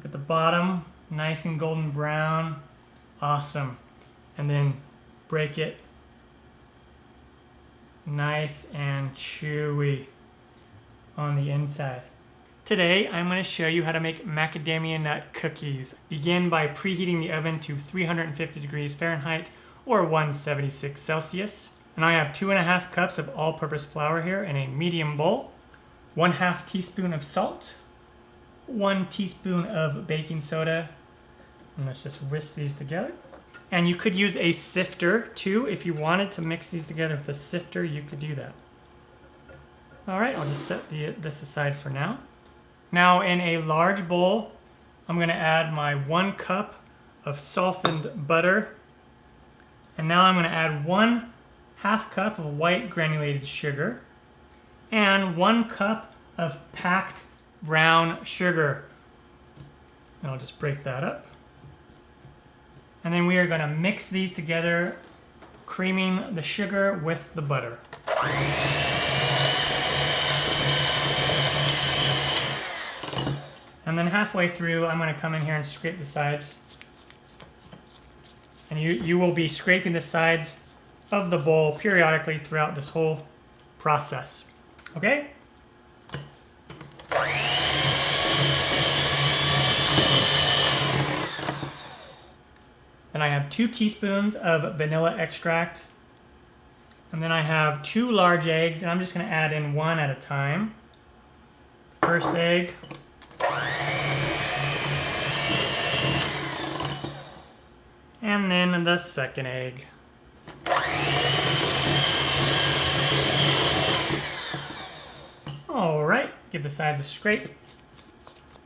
Look at the bottom, nice and golden brown. Awesome. And then break it nice and chewy on the inside. Today, I'm going to show you how to make macadamia nut cookies. Begin by preheating the oven to 350 degrees Fahrenheit or 176 Celsius. And I have 2.5 cups of all-purpose flour here in a medium bowl, 1/2 teaspoon of salt, 1 teaspoon of baking soda, and let's just whisk these together. And you could use a sifter too. If you wanted to mix these together with a sifter, you could do that. All right, I'll just set this aside for now. Now in a large bowl, I'm going to add my 1 cup of softened butter. And now I'm going to add 1/2 cup of white granulated sugar and 1 cup of packed brown sugar. And I'll just break that up. And then we are going to mix these together, creaming the sugar with the butter. And then halfway through, I'm going to come in here and scrape the sides. And you will be scraping the sides of the bowl periodically throughout this whole process. Okay? Then I have 2 teaspoons of vanilla extract. And then I have 2 large eggs, and I'm just going to add in 1 at a time. First egg. And then the second egg. All right, give the sides a scrape.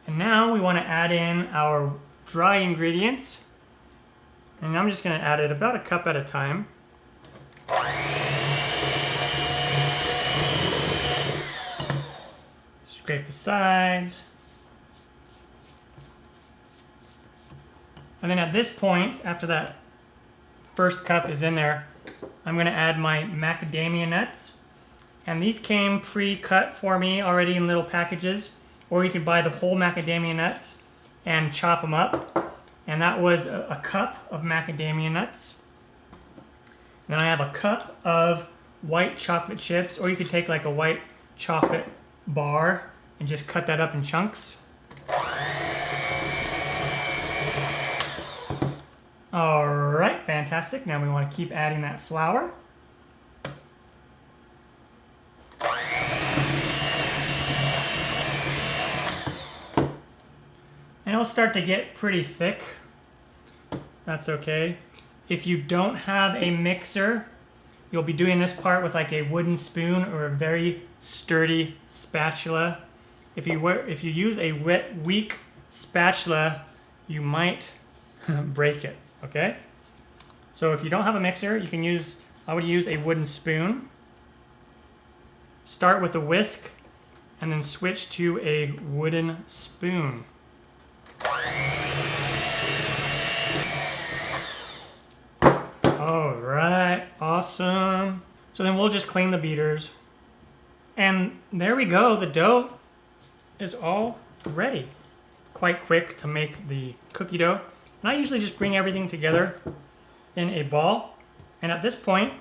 And now we want to add in our dry ingredients. And I'm just going to add it about a cup at a time. Scrape the sides. And then at this point, after that first cup is in there, I'm going to add my macadamia nuts. And these came pre-cut for me already in little packages, or you could buy the whole macadamia nuts and chop them up. And that was a cup of macadamia nuts. And then I have a cup of white chocolate chips, or you could take like a white chocolate bar and just cut that up in chunks. All right, fantastic. Now we want to keep adding that flour. And it'll start to get pretty thick. That's okay. If you don't have a mixer, you'll be doing this part with like a wooden spoon or a very sturdy spatula. If you use a weak spatula, you might break it, okay? So if you don't have a mixer, you can use, I would use a wooden spoon. Start with a whisk and then switch to a wooden spoon. All right, awesome. So then we'll just clean the beaters. And there we go, the dough is all ready. Quite quick to make the cookie dough. And I usually just bring everything together in a ball. And at this point,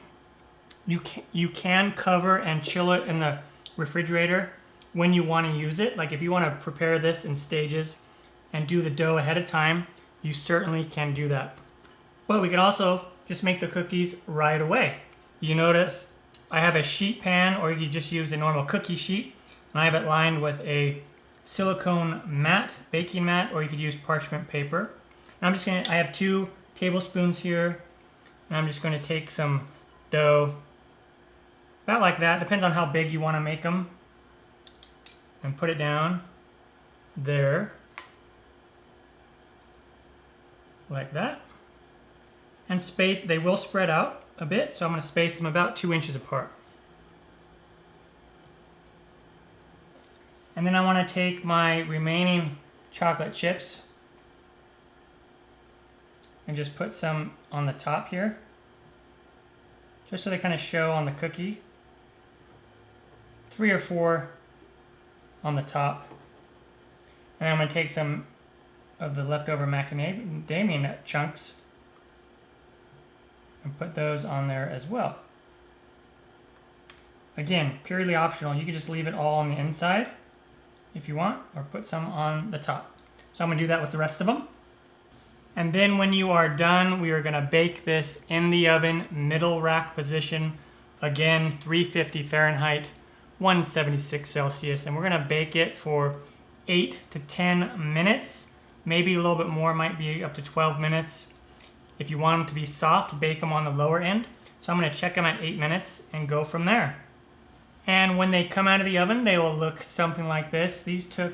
you can cover and chill it in the refrigerator when you want to use it. Like if you want to prepare this in stages and do the dough ahead of time, you certainly can do that. But we can also just make the cookies right away. You notice I have a sheet pan, or you could just use a normal cookie sheet, and I have it lined with a silicone mat, baking mat, or you could use parchment paper. And I have 2 tablespoons here, and I'm just going to take some dough, about like that, depends on how big you want to make them, and put it down there, like that. And space, they will spread out a bit, so I'm going to space them about 2 inches apart. And then I want to take my remaining chocolate chips and just put some on the top here, just so they kind of show on the cookie. 3 or 4 on the top. And I'm going to take some of the leftover macadamia nut chunks and put those on there as well. Again, purely optional. You can just leave it all on the inside if you want, or put some on the top. So I'm going to do that with the rest of them. And then when you are done, we are going to bake this in the oven, middle rack position. Again, 350 Fahrenheit, 176 Celsius. And we're going to bake it for 8 to 10 minutes. Maybe a little bit more, might be up to 12 minutes. If you want them to be soft, bake them on the lower end. So I'm going to check them at 8 minutes and go from there. And when they come out of the oven, they will look something like this. These took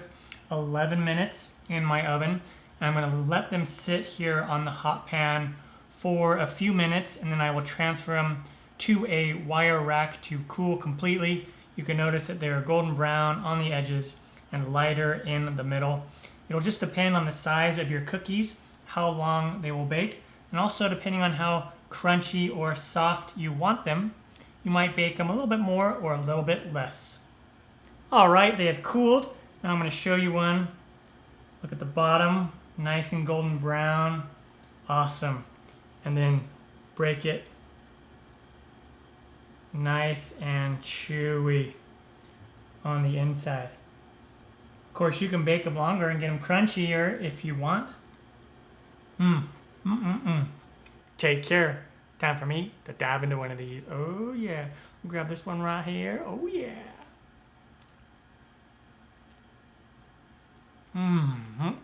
11 minutes in my oven. And I'm going to let them sit here on the hot pan for a few minutes, and then I will transfer them to a wire rack to cool completely. You can notice that they're golden brown on the edges and lighter in the middle. It'll just depend on the size of your cookies, how long they will bake, and also depending on how crunchy or soft you want them, you might bake them a little bit more or a little bit less. All right, they have cooled. Now I'm going to show you one. Look at the bottom, nice and golden brown. Awesome. And then break it. Nice and chewy on the inside. Of course, you can bake them longer and get them crunchier if you want. Take care. Time for me to dive into one of these. Oh yeah. Grab this one right here. Oh yeah. Mmm.